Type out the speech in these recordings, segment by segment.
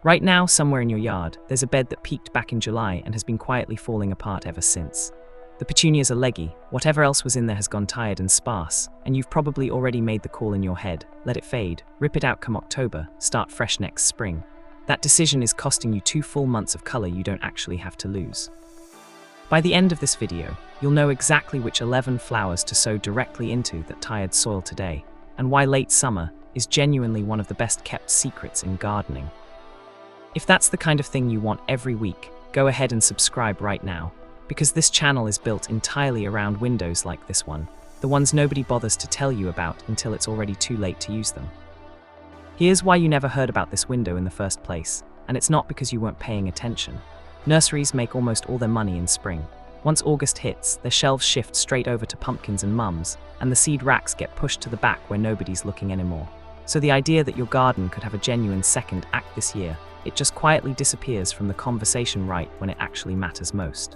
Right now, somewhere in your yard, there's a bed that peaked back in July and has been quietly falling apart ever since. The petunias are leggy, whatever else was in there has gone tired and sparse, and you've probably already made the call in your head: let it fade, rip it out come October, start fresh next spring. That decision is costing you 2 full months of color you don't actually have to lose. By the end of this video, you'll know exactly which 11 flowers to sow directly into that tired soil today, and why late summer is genuinely one of the best kept secrets in gardening. If that's the kind of thing you want every week, go ahead and subscribe right now, because this channel is built entirely around windows like this one, the ones nobody bothers to tell you about until it's already too late to use them. Here's why you never heard about this window in the first place, and it's not because you weren't paying attention. Nurseries make almost all their money in spring. Once August hits, their shelves shift straight over to pumpkins and mums, and the seed racks get pushed to the back where nobody's looking anymore. So the idea that your garden could have a genuine second act this year, it just quietly disappears from the conversation right when it actually matters most.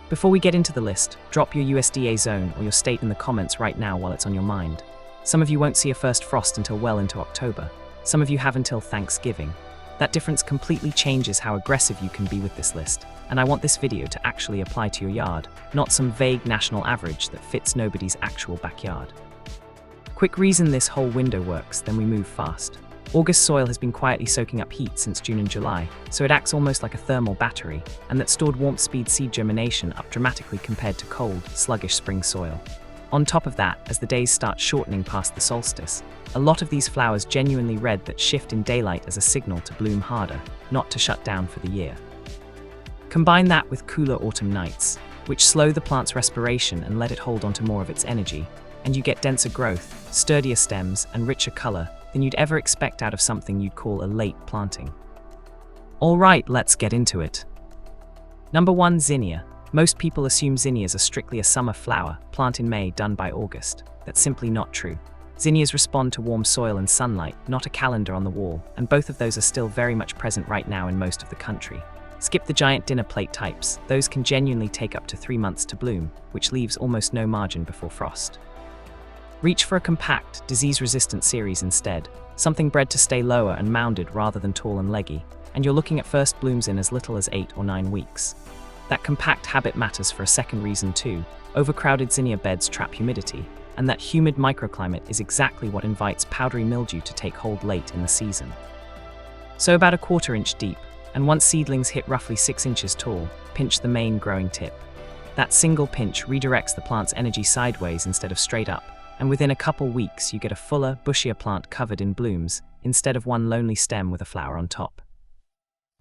Before we get into the list, drop your USDA zone or your state in the comments right now while it's on your mind. Some of you won't see a first frost until well into October. Some of you have until Thanksgiving. That difference completely changes how aggressive you can be with this list, and I want this video to actually apply to your yard, not some vague national average that fits nobody's actual backyard. Quick reason this whole window works, then we move fast. August soil has been quietly soaking up heat since June and July, so it acts almost like a thermal battery, and that stored warmth speeds seed germination up dramatically compared to cold, sluggish spring soil. On top of that, as the days start shortening past the solstice, a lot of these flowers genuinely red that shift in daylight as a signal to bloom harder, not to shut down for the year. Combine that with cooler autumn nights, which slow the plant's respiration and let it hold onto more of its energy, and you get denser growth, sturdier stems, and richer color than you'd ever expect out of something you'd call a late planting. Alright, let's get into it. Number 1. Zinnia. Most people assume zinnias are strictly a summer flower, plant in May, done by August. That's simply not true. Zinnias respond to warm soil and sunlight, not a calendar on the wall, and both of those are still very much present right now in most of the country. Skip the giant dinner plate types, those can genuinely take up to 3 months to bloom, which leaves almost no margin before frost. Reach for a compact, disease-resistant series instead, something bred to stay lower and mounded rather than tall and leggy, and you're looking at first blooms in as little as 8 or 9 weeks. That compact habit matters for a second reason too. Overcrowded zinnia beds trap humidity, and that humid microclimate is exactly what invites powdery mildew to take hold late in the season. So about a 1/4 inch deep, and once seedlings hit roughly 6 inches tall, pinch the main growing tip. That single pinch redirects the plant's energy sideways instead of straight up, and within a couple weeks you get a fuller, bushier plant covered in blooms, instead of one lonely stem with a flower on top.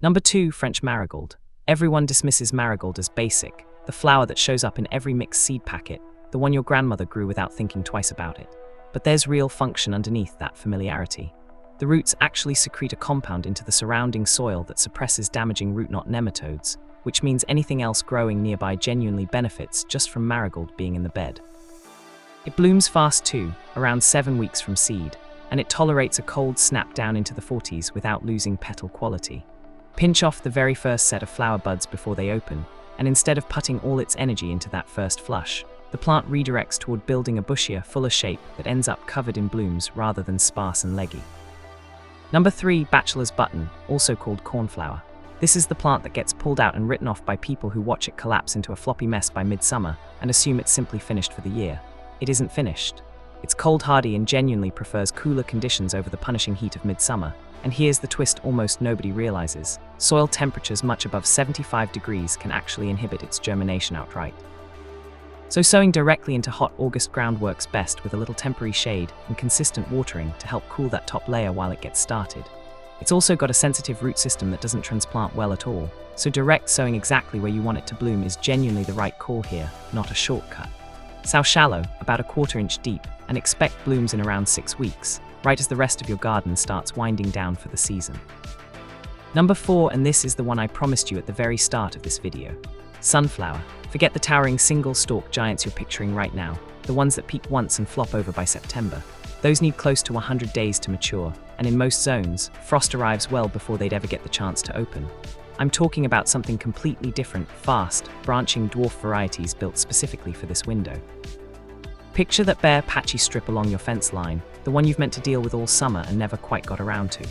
Number 2. French marigold. Everyone dismisses marigold as basic, the flower that shows up in every mixed seed packet, the one your grandmother grew without thinking twice about it. But there's real function underneath that familiarity. The roots actually secrete a compound into the surrounding soil that suppresses damaging root knot nematodes, which means anything else growing nearby genuinely benefits just from marigold being in the bed. It blooms fast too, around 7 weeks from seed, and it tolerates a cold snap down into the 40s without losing petal quality. Pinch off the very first set of flower buds before they open, and instead of putting all its energy into that first flush, the plant redirects toward building a bushier, fuller shape that ends up covered in blooms rather than sparse and leggy. Number 3. Bachelor's button, also called cornflower. This is the plant that gets pulled out and written off by people who watch it collapse into a floppy mess by midsummer and assume it's simply finished for the year. It isn't finished. It's cold hardy and genuinely prefers cooler conditions over the punishing heat of midsummer. And here's the twist almost nobody realizes. Soil temperatures much above 75 degrees can actually inhibit its germination outright. So sowing directly into hot August ground works best with a little temporary shade and consistent watering to help cool that top layer while it gets started. It's also got a sensitive root system that doesn't transplant well at all, so direct sowing exactly where you want it to bloom is genuinely the right call here, not a shortcut. Sow shallow, about a 1/4 inch deep, and expect blooms in around 6 weeks, right as the rest of your garden starts winding down for the season. Number 4, and this is the one I promised you at the very start of this video. Sunflower. Forget the towering single-stalk giants you're picturing right now, the ones that peak once and flop over by September. Those need close to 100 days to mature, and in most zones, frost arrives well before they'd ever get the chance to open. I'm talking about something completely different, fast, branching dwarf varieties built specifically for this window. Picture that bare, patchy strip along your fence line, the one you've meant to deal with all summer and never quite got around to.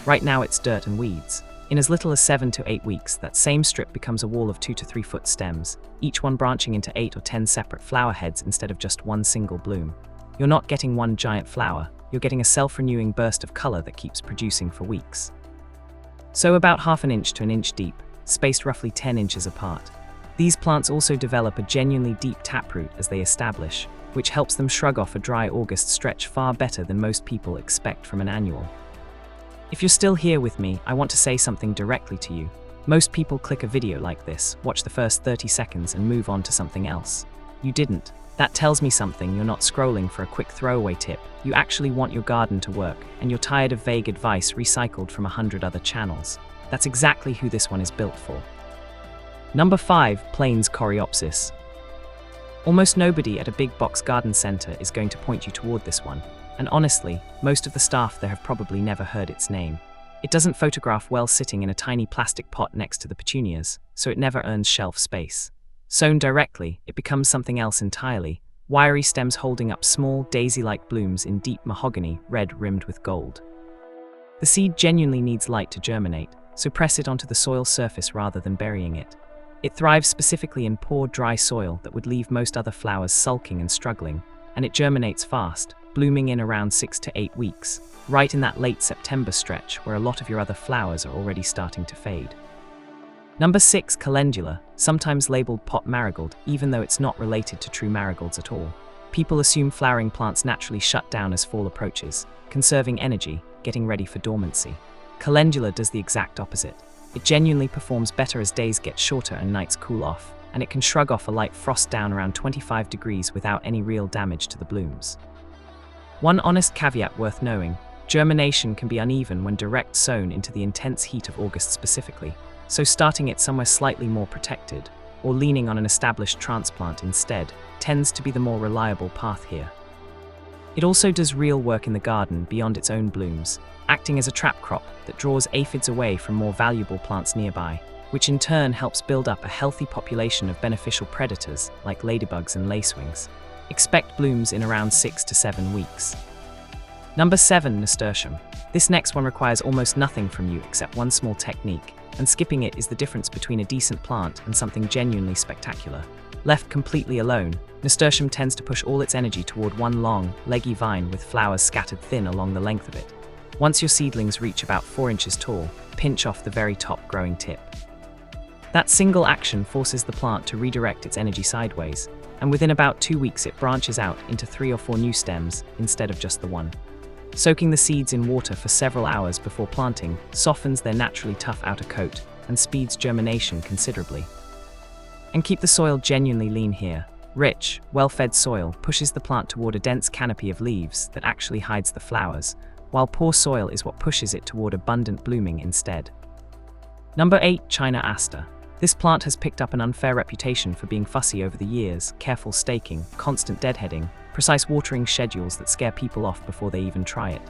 Right now it's dirt and weeds. In as little as 7 to 8 weeks, that same strip becomes a wall of 2 to 3 foot stems, each one branching into 8 or 10 separate flower heads instead of just one single bloom. You're not getting one giant flower, you're getting a self-renewing burst of color that keeps producing for weeks. So about ½ an inch to an inch deep, spaced roughly 10 inches apart. These plants also develop a genuinely deep taproot as they establish, which helps them shrug off a dry August stretch far better than most people expect from an annual. If you're still here with me, I want to say something directly to you. Most people click a video like this, watch the first 30 seconds and move on to something else. You didn't. That tells me something. You're not scrolling for a quick throwaway tip. You actually want your garden to work, and you're tired of vague advice recycled from 100 other channels. That's exactly who this one is built for. Number 5, Plains Coreopsis. Almost nobody at a big box garden center is going to point you toward this one. And honestly, most of the staff there have probably never heard its name. It doesn't photograph well sitting in a tiny plastic pot next to the petunias, so it never earns shelf space. Sown directly, it becomes something else entirely, wiry stems holding up small, daisy-like blooms in deep mahogany, red rimmed with gold. The seed genuinely needs light to germinate, so press it onto the soil surface rather than burying it. It thrives specifically in poor, dry soil that would leave most other flowers sulking and struggling, and it germinates fast, blooming in around 6 to 8 weeks, right in that late September stretch where a lot of your other flowers are already starting to fade. Number 6, Calendula, sometimes labeled pot marigold, even though it's not related to true marigolds at all. People assume flowering plants naturally shut down as fall approaches, conserving energy, getting ready for dormancy. Calendula does the exact opposite. It genuinely performs better as days get shorter and nights cool off, and it can shrug off a light frost down around 25 degrees without any real damage to the blooms. One honest caveat worth knowing: germination can be uneven when direct sown into the intense heat of August specifically, so starting it somewhere slightly more protected, or leaning on an established transplant instead, tends to be the more reliable path here. It also does real work in the garden beyond its own blooms, acting as a trap crop that draws aphids away from more valuable plants nearby, which in turn helps build up a healthy population of beneficial predators like ladybugs and lacewings. Expect blooms in around 6 to 7 weeks. Number 7, Nasturtium. This next one requires almost nothing from you except one small technique, and skipping it is the difference between a decent plant and something genuinely spectacular. Left completely alone, Nasturtium tends to push all its energy toward one long, leggy vine with flowers scattered thin along the length of it. Once your seedlings reach about 4 inches tall, pinch off the very top growing tip. That single action forces the plant to redirect its energy sideways, and within about 2 weeks it branches out into 3 or 4 new stems instead of just the one. Soaking the seeds in water for several hours before planting softens their naturally tough outer coat and speeds germination considerably. And keep the soil genuinely lean here. Rich, well-fed soil pushes the plant toward a dense canopy of leaves that actually hides the flowers, while poor soil is what pushes it toward abundant blooming instead. Number 8, China Aster. This plant has picked up an unfair reputation for being fussy over the years, careful staking, constant deadheading, precise watering schedules that scare people off before they even try it.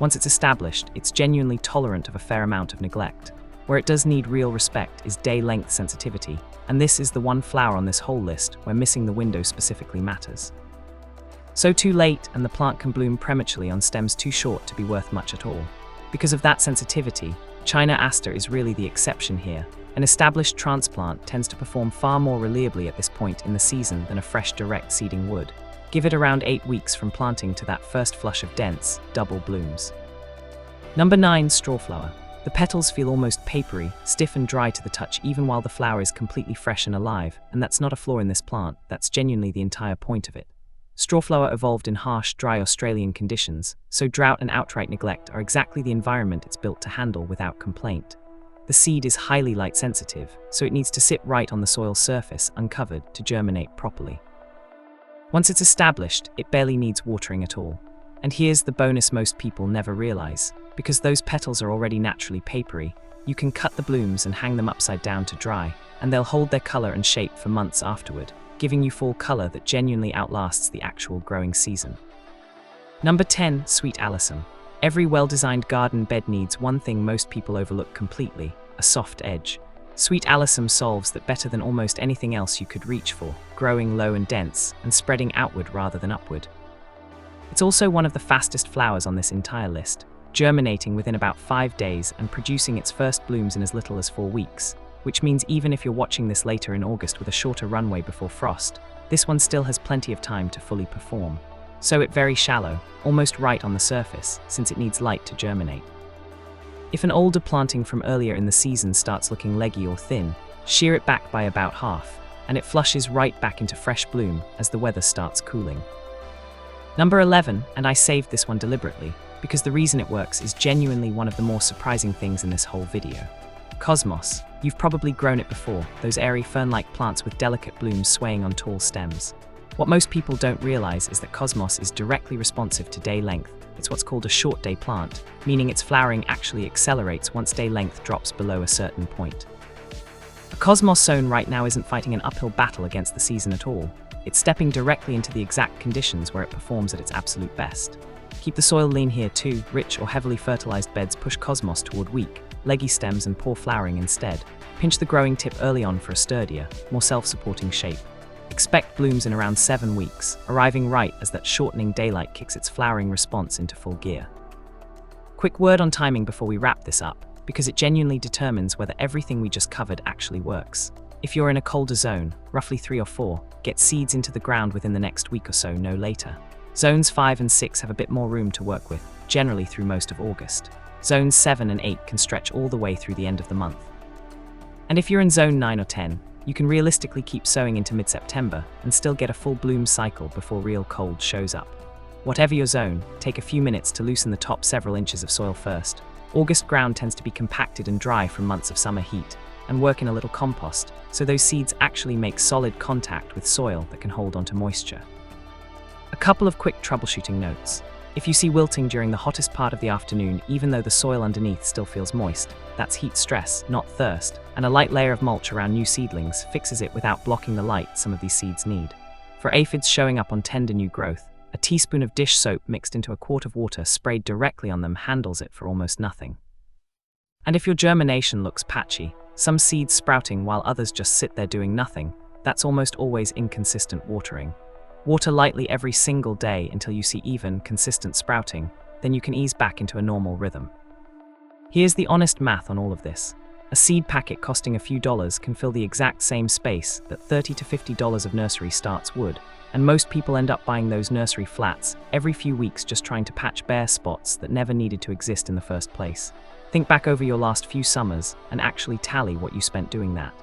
Once it's established, it's genuinely tolerant of a fair amount of neglect. Where it does need real respect is day-length sensitivity, and this is the one flower on this whole list where missing the window specifically matters. So too late, and the plant can bloom prematurely on stems too short to be worth much at all. Because of that sensitivity, China Aster is really the exception here. An established transplant tends to perform far more reliably at this point in the season than a fresh direct seeding would. Give it around 8 weeks from planting to that first flush of dense, double blooms. Number 9, Strawflower. The petals feel almost papery, stiff and dry to the touch even while the flower is completely fresh and alive, and that's not a flaw in this plant, that's genuinely the entire point of it. Strawflower evolved in harsh, dry Australian conditions, so drought and outright neglect are exactly the environment it's built to handle without complaint. The seed is highly light sensitive, so it needs to sit right on the soil surface, uncovered, to germinate properly. Once it's established, it barely needs watering at all. And here's the bonus most people never realize. Because those petals are already naturally papery, you can cut the blooms and hang them upside down to dry, and they'll hold their color and shape for months afterward, giving you fall color that genuinely outlasts the actual growing season. Number 10, Sweet Alyssum. Every well-designed garden bed needs one thing most people overlook completely: a soft edge. Sweet Alyssum solves that better than almost anything else you could reach for, growing low and dense, and spreading outward rather than upward. It's also one of the fastest flowers on this entire list. germinating within about 5 days and producing its first blooms in as little as 4 weeks, which means even if you're watching this later in August with a shorter runway before frost, this one still has plenty of time to fully perform. Sow it very shallow, almost right on the surface, since it needs light to germinate. If an older planting from earlier in the season starts looking leggy or thin, shear it back by about half, and it flushes right back into fresh bloom as the weather starts cooling. Number 11, and I saved this one deliberately, because the reason it works is genuinely one of the more surprising things in this whole video. Cosmos. You've probably grown it before, those airy fern-like plants with delicate blooms swaying on tall stems. What most people don't realize is that cosmos is directly responsive to day length. It's what's called a short day plant, meaning its flowering actually accelerates once day length drops below a certain point. A cosmos sown right now isn't fighting an uphill battle against the season at all. It's stepping directly into the exact conditions where it performs at its absolute best. Keep the soil lean here too. Rich or heavily fertilized beds push cosmos toward weak, leggy stems and poor flowering instead. Pinch the growing tip early on for a sturdier, more self-supporting shape. Expect blooms in around 7 weeks, arriving right as that shortening daylight kicks its flowering response into full gear. Quick word on timing before we wrap this up, because it genuinely determines whether everything we just covered actually works. If you're in a colder zone, roughly 3 or 4, get seeds into the ground within the next week or so, no later. Zones 5 and 6 have a bit more room to work with, generally through most of August. Zones 7 and 8 can stretch all the way through the end of the month. And if you're in zone 9 or 10, you can realistically keep sowing into mid-September and still get a full bloom cycle before real cold shows up. Whatever your zone, take a few minutes to loosen the top several inches of soil first. August ground tends to be compacted and dry from months of summer heat, and work in a little compost, so those seeds actually make solid contact with soil that can hold onto moisture. A couple of quick troubleshooting notes. If you see wilting during the hottest part of the afternoon, even though the soil underneath still feels moist, that's heat stress, not thirst, and a light layer of mulch around new seedlings fixes it without blocking the light some of these seeds need. For aphids showing up on tender new growth, a teaspoon of dish soap mixed into a quart of water sprayed directly on them handles it for almost nothing. And if your germination looks patchy, some seeds sprouting while others just sit there doing nothing, that's almost always inconsistent watering. Water lightly every single day until you see even, consistent sprouting, then you can ease back into a normal rhythm. Here's the honest math on all of this. A seed packet costing a few dollars can fill the exact same space that $30 to $50 of nursery starts would, and most people end up buying those nursery flats every few weeks just trying to patch bare spots that never needed to exist in the first place. Think back over your last few summers and actually tally what you spent doing that.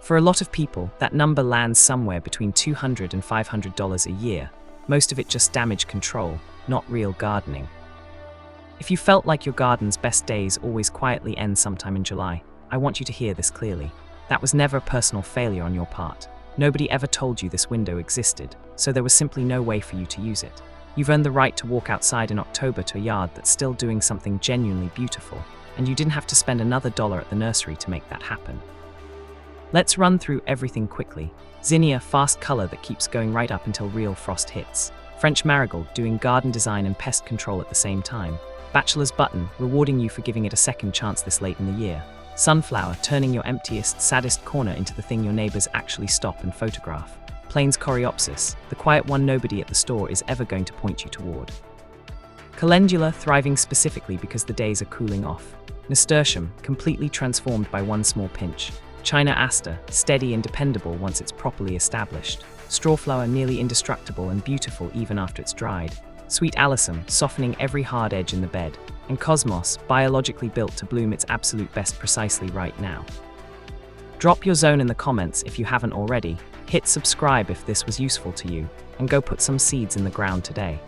For a lot of people, that number lands somewhere between $200 and $500 a year, most of it just damage control, not real gardening. If you felt like your garden's best days always quietly end sometime in July, I want you to hear this clearly. That was never a personal failure on your part. Nobody ever told you this window existed, so there was simply no way for you to use it. You've earned the right to walk outside in October to a yard that's still doing something genuinely beautiful, and you didn't have to spend another dollar at the nursery to make that happen. Let's run through everything quickly. Zinnia, fast color that keeps going right up until real frost hits. French marigold, doing garden design and pest control at the same time. Bachelor's button, rewarding you for giving it a second chance this late in the year. Sunflower, turning your emptiest, saddest corner into the thing your neighbors actually stop and photograph. Plains coreopsis, the quiet one nobody at the store is ever going to point you toward. Calendula, thriving specifically because the days are cooling off. Nasturtium, completely transformed by one small pinch. China aster, steady and dependable once it's properly established. Strawflower, nearly indestructible and beautiful even after it's dried. Sweet alyssum, softening every hard edge in the bed. And cosmos, biologically built to bloom its absolute best precisely right now. Drop your zone in the comments if you haven't already, hit subscribe if this was useful to you, and go put some seeds in the ground today.